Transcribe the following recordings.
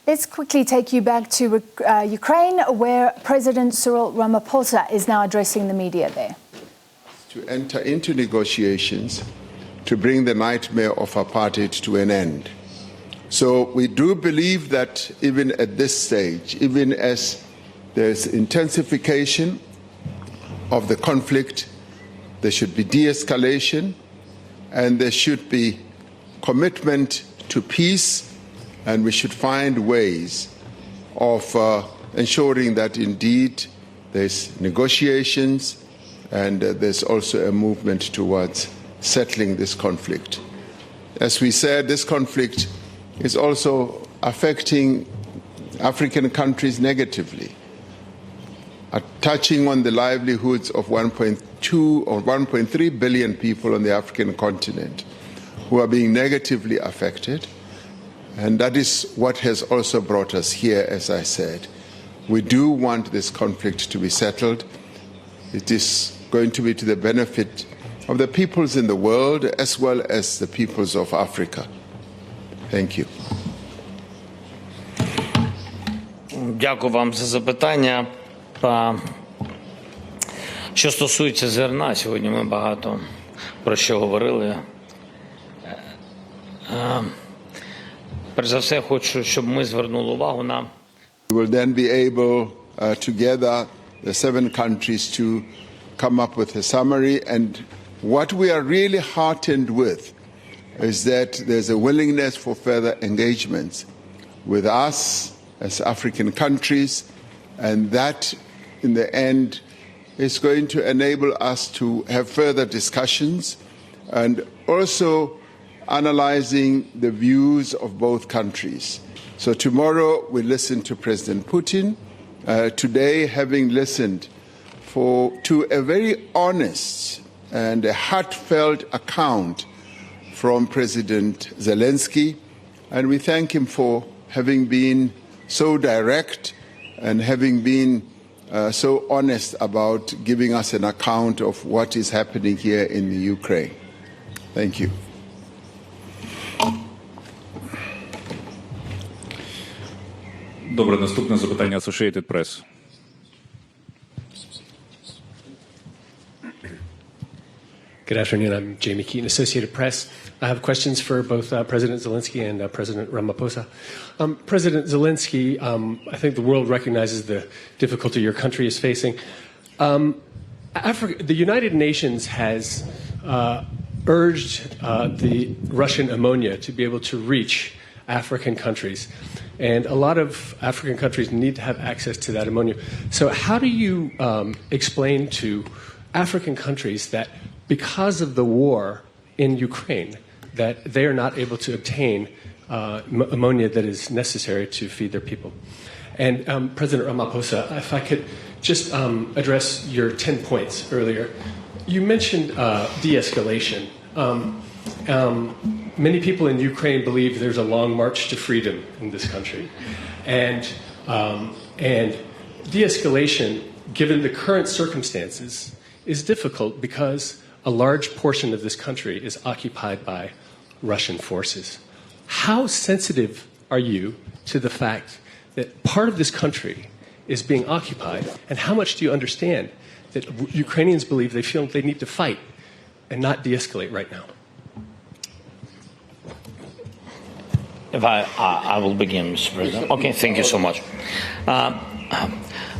Let's quickly take you back to Ukraine, where President Cyril Ramaphosa is now addressing the media there. To enter into negotiations to bring the nightmare of apartheid to an end. So we do believe that even at this stage, even as there's intensification of the conflict, there should be de-escalation and there should be commitment to peace, and we should find ways of ensuring that indeed there's negotiations and there's also a movement towards settling this conflict. As we said, this conflict is also affecting African countries negatively, touching on the livelihoods of 1.2 or 1.3 billion people on the African continent who are being negatively affected. And that is what has also brought us here, as I said. We do want this conflict to be settled. It is going to be to the benefit of the peoples in the world as well as the peoples of Africa. Thank you. Дякую вам за запитання. Що стосується зерна, сьогодні ми багато про що говорили. Перш за все, хочу, щоб ми звернули увагу на... We will then be able together, the 7 countries, to come up with a summary. And what we are really heartened with is that there's a willingness for further engagements with us as African countries, and that in the end is going to enable us to have further discussions and also analyzing the views of both countries. So tomorrow we listen to President Putin. Today, having listened to a very honest and a heartfelt account from President Zelensky, and we thank him for having been so direct and having been so honest about giving us an account of what is happening here in the Ukraine. Thank you. Добре, наступне запитання Associated Press. Good afternoon. I'm Jamie Keaton, Associated Press. I have questions for both President Zelensky and President Ramaphosa. President Zelensky, I think the world recognizes the difficulty your country is facing. The United Nations has urged the Russian ammonia to be able to reach African countries. And a lot of African countries need to have access to that ammonia. So how do you explain to African countries that because of the war in Ukraine, that they are not able to obtain ammonia that is necessary to feed their people? And President Ramaphosa, if I could just address your 10 points earlier. You mentioned de-escalation. Many people in Ukraine believe there's a long march to freedom in this country. And de-escalation, given the current circumstances, is difficult because a large portion of this country is occupied by Russian forces. How sensitive are you to the fact that part of this country is being occupied, and how much do you understand that Ukrainians believe they feel they need to fight and not de-escalate right now? If I will begin, Mr. President. Okay, thank you so much.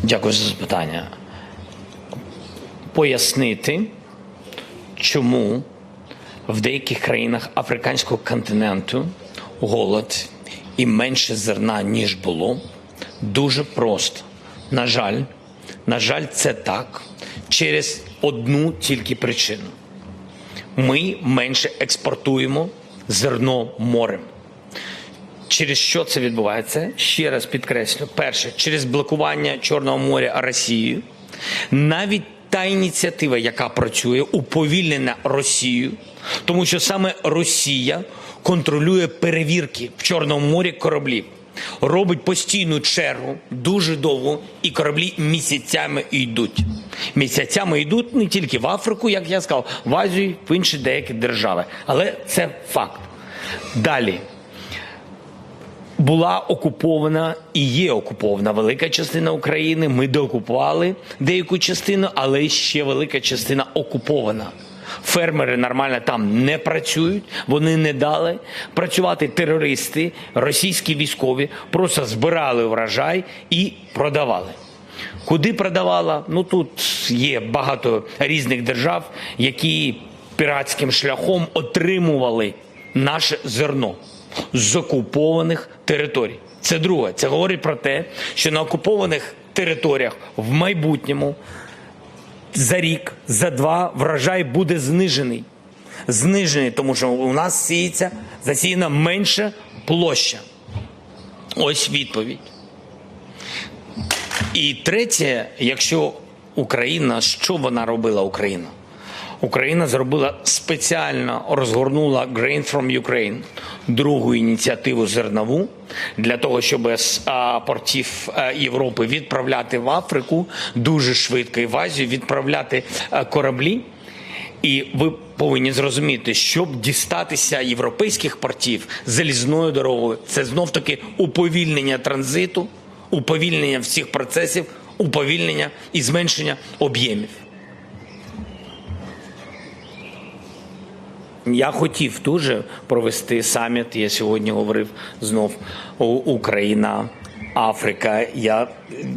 Дякую за запитання. Пояснити, чому в деяких країнах африканського континенту голод і менше зерна, ніж було, дуже просто. На жаль, це так через одну тільки причину. Ми менше експортуємо зерно морем. Через що це відбувається? Ще раз підкреслю. Перше, через блокування Чорного моря Росією. Навіть та ініціатива, яка працює, уповільнена Росією, тому що саме Росія контролює перевірки в Чорному морі кораблів. Робить постійну чергу, дуже довго, і кораблі місяцями йдуть. Місяцями йдуть не тільки в Африку, як я сказав, в Азію, в інші деякі держави. Але це факт. Далі. була окупована і є окупована велика частина України. Ми деокупували деяку частину, але ще велика частина окупована. Фермери нормально там не працюють, вони не дали працювати. Терористи, російські військові просто збирали врожай і продавали. Куди продавала? Ну тут є багато різних держав, які піратським шляхом отримували наше зерно з окупованих територій. Це друге. Це говорить про те, що на окупованих територіях в майбутньому за рік, за два врожай буде знижений. Знижений, тому що у нас засіяна менша площа. Ось відповідь. І третє, якщо Україна, що вона робила, Україна? Україна зробила спеціально, розгорнула Grain from Ukraine, другу ініціативу зернову, для того, щоб з портів Європи відправляти в Африку дуже швидко і в Азію, відправляти кораблі. І ви повинні зрозуміти, щоб дістатися європейських портів залізною дорогою, це знов-таки уповільнення транзиту, уповільнення всіх процесів, уповільнення і зменшення об'ємів. Я хотів дуже провести саміт, я сьогодні говорив знов Україна, Африка. Я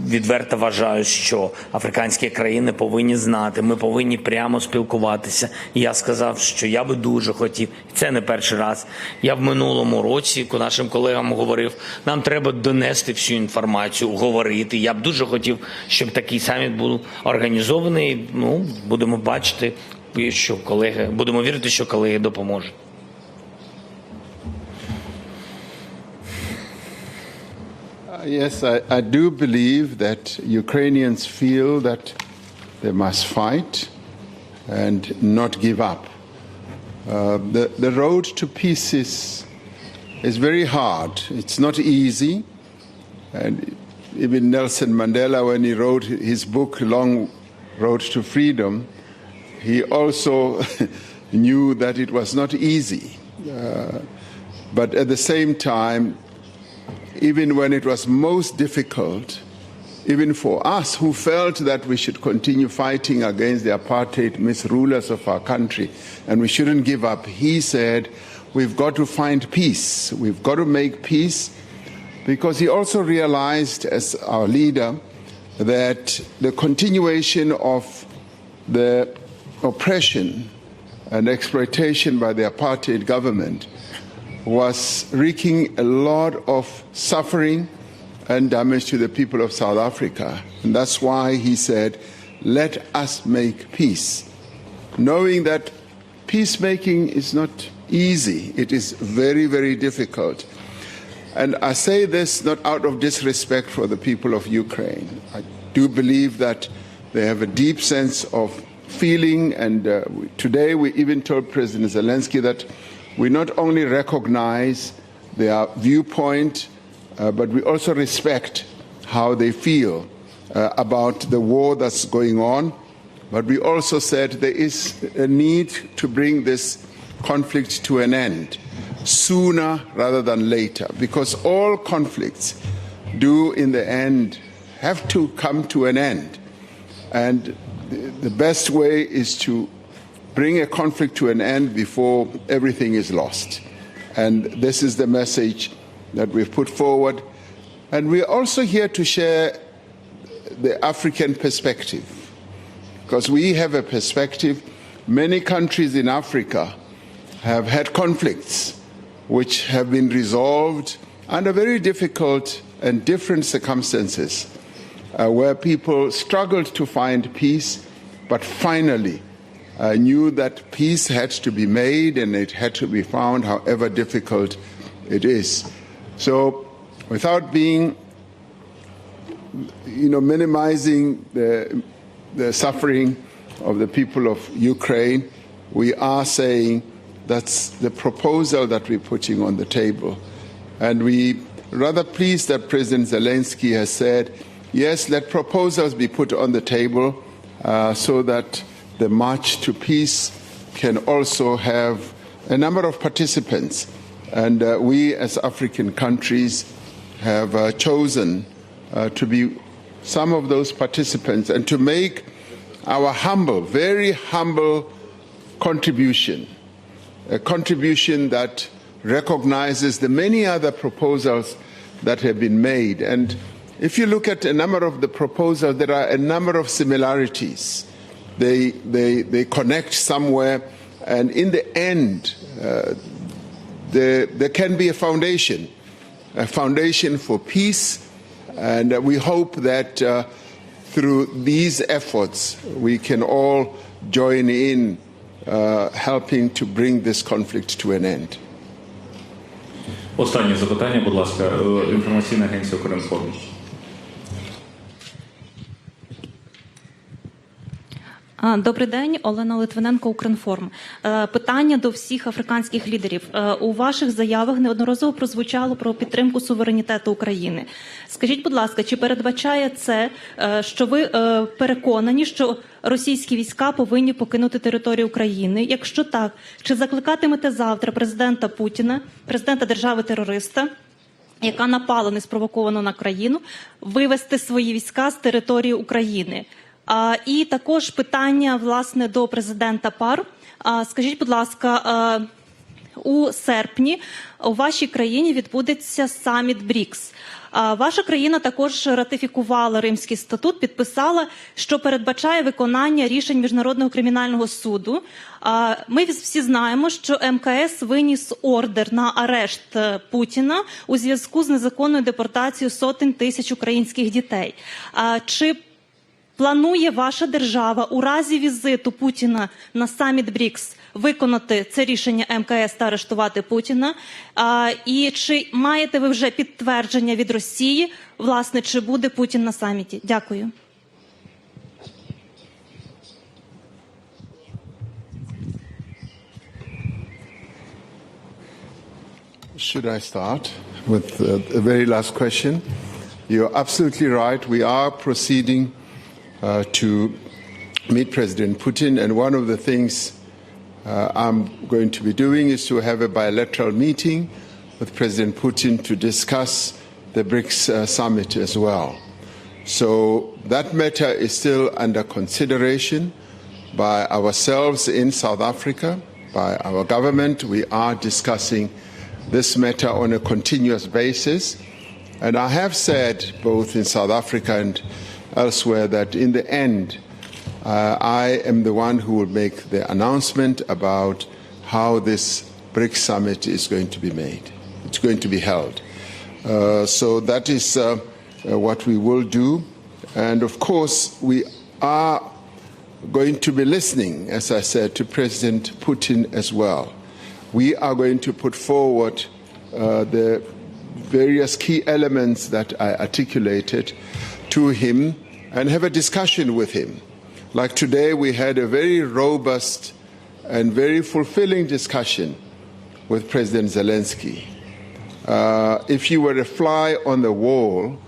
відверто вважаю, що африканські країни повинні знати, ми повинні прямо спілкуватися. Я сказав, що я би дуже хотів, це не перший раз. Я в минулому році нашим колегам говорив, нам треба донести всю інформацію, говорити. Я б дуже хотів, щоб такий саміт був організований. Ну, будемо бачити, що колеги, будемо вірити, що колеги допоможуть. Yes, I do believe that Ukrainians feel that they must fight and not give up. The road to peace is very hard. It's not easy. And even Nelson Mandela, when he wrote his book, Long Road to Freedom, he also knew that it was not easy. But at the same time, even when it was most difficult, even for us who felt that we should continue fighting against the apartheid misrulers of our country and we shouldn't give up, he said, we've got to find peace. We've got to make peace, because he also realized, as our leader, that the continuation of the oppression and exploitation by the apartheid government was wreaking a lot of suffering and damage to the people of South Africa. And that's why he said, let us make peace. Knowing that peacemaking is not easy, it is very, very difficult. And I say this not out of disrespect for the people of Ukraine. I do believe that they have a deep sense of feeling, and today we even told President Zelensky that we not only recognize their viewpoint, but we also respect how they feel about the war that's going on. But we also said there is a need to bring this conflict to an end sooner rather than later, because all conflicts do in the end have to come to an end. And the best way is to bring a conflict to an end before everything is lost. And this is the message that we've put forward. And we're also here to share the African perspective, because we have a perspective. Many countries in Africa have had conflicts which have been resolved under very difficult and different circumstances, where people struggled to find peace, but finally knew that peace had to be made and it had to be found, however difficult it is. So, without being, minimizing the suffering of the people of Ukraine, we are saying that's the proposal that we're putting on the table. And we rather pleased that President Zelensky has said, yes, let proposals be put on the table so that the march to peace can also have a number of participants And we as African countries have chosen to be some of those participants and to make our humble, very humble contribution, a contribution that recognizes the many other proposals that have been made. And if you look at a number of the proposals, there are a number of similarities. They connect somewhere, and in the end, there can be a foundation for peace, and we hope that through these efforts we can all join in helping to bring this conflict to an end. Останнє запитання, будь ласка, інформаційна агенція «Укрінформ». Добрий день, Олена Литвиненко, Укрінформ. Питання до всіх африканських лідерів. У ваших заявах неодноразово прозвучало про підтримку суверенітету України. Скажіть, будь ласка, чи передбачає це, що ви переконані, що російські війська повинні покинути територію України? Якщо так, чи закликатимете завтра президента Путіна, президента держави-терориста, яка напала неспровоковано на країну, вивести свої війська з території України? І також питання, власне, до президента ПАР. Скажіть, будь ласка, у серпні у вашій країні відбудеться саміт БРІКС. Ваша країна також ратифікувала Римський статут, підписала, що передбачає виконання рішень Міжнародного кримінального суду. Ми всі знаємо, що МКС виніс ордер на арешт Путіна у зв'язку з незаконною депортацією сотень тисяч українських дітей. Чи планує ваша держава у разі візиту Путіна на саміт БРІКС виконати це рішення МКС та арештувати Путіна? І чи маєте ви вже підтвердження від Росії, власне, чи буде Путін на саміті? Дякую. Should I start with the very last question? You're absolutely right. We are proceeding to meet President Putin, and one of the things I'm going to be doing is to have a bilateral meeting with President Putin to discuss the BRICS summit as well. So that matter is still under consideration by ourselves in South Africa, by our government. We are discussing this matter on a continuous basis, and I have said both in South Africa and elsewhere that in the end I am the one who will make the announcement about how this BRICS summit is going to be made. It's going to be held. So that is what we will do. And of course we are going to be listening, as I said, to President Putin as well. We are going to put forward the various key elements that I articulated to him and have a discussion with him. Like today, we had a very robust and very fulfilling discussion with President Zelensky. If you were a fly on the wall,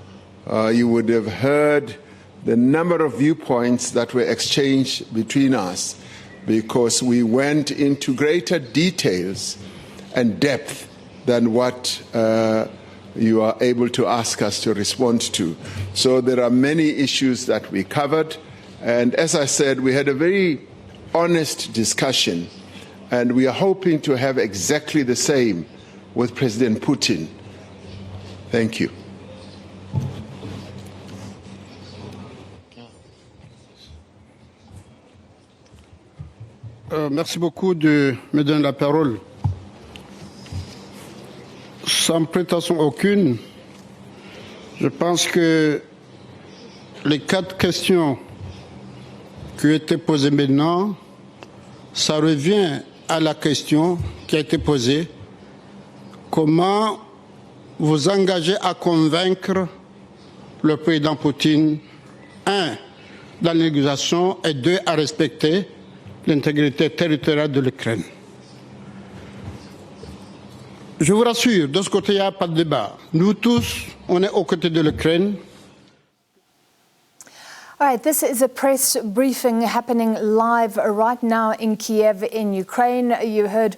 you would have heard the number of viewpoints that were exchanged between us, because we went into greater details and depth than what you are able to ask us to respond to. So there are many issues that we covered, and as I said, we had a very honest discussion, and we are hoping to have exactly the same with President Putin. Thank you. Merci beaucoup de me donner la parole. Sans prétention aucune, je pense que les 4 questions qui ont été posées maintenant, ça revient à la question qui a été posée. Comment vous engagez à convaincre le président Poutine, 1, dans les négociations, et 2, à respecter l'intégrité territoriale de l'Ukraine. Je vous rassure, de ce côté, il n'y a pas de débat. Nous tous, on est aux côtés de l'Ukraine. All right, this is a press briefing happening live right now in Kyiv in Ukraine. You heard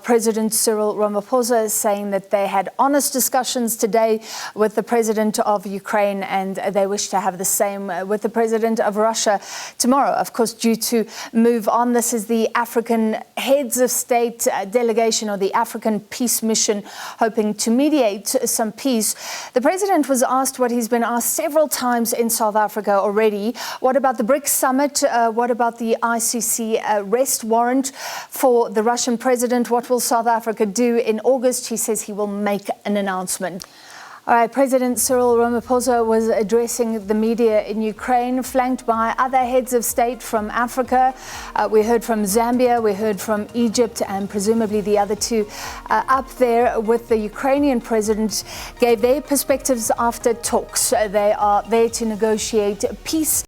President Cyril Ramaphosa saying that they had honest discussions today with the president of Ukraine, and they wish to have the same with the president of Russia tomorrow, of course, due to move on. This is the African Heads of State delegation, or the African Peace Mission, hoping to mediate some peace. The president was asked what he's been asked several times in South Africa already. What about the BRICS summit? What about the ICC arrest warrant for the Russian president? What will South Africa do in August? He says he will make an announcement. All right, President Cyril Ramaphosa was addressing the media in Ukraine, flanked by other heads of state from Africa. We heard from Zambia, we heard from Egypt, and presumably the other two up there with the Ukrainian president gave their perspectives after talks. They are there to negotiate peace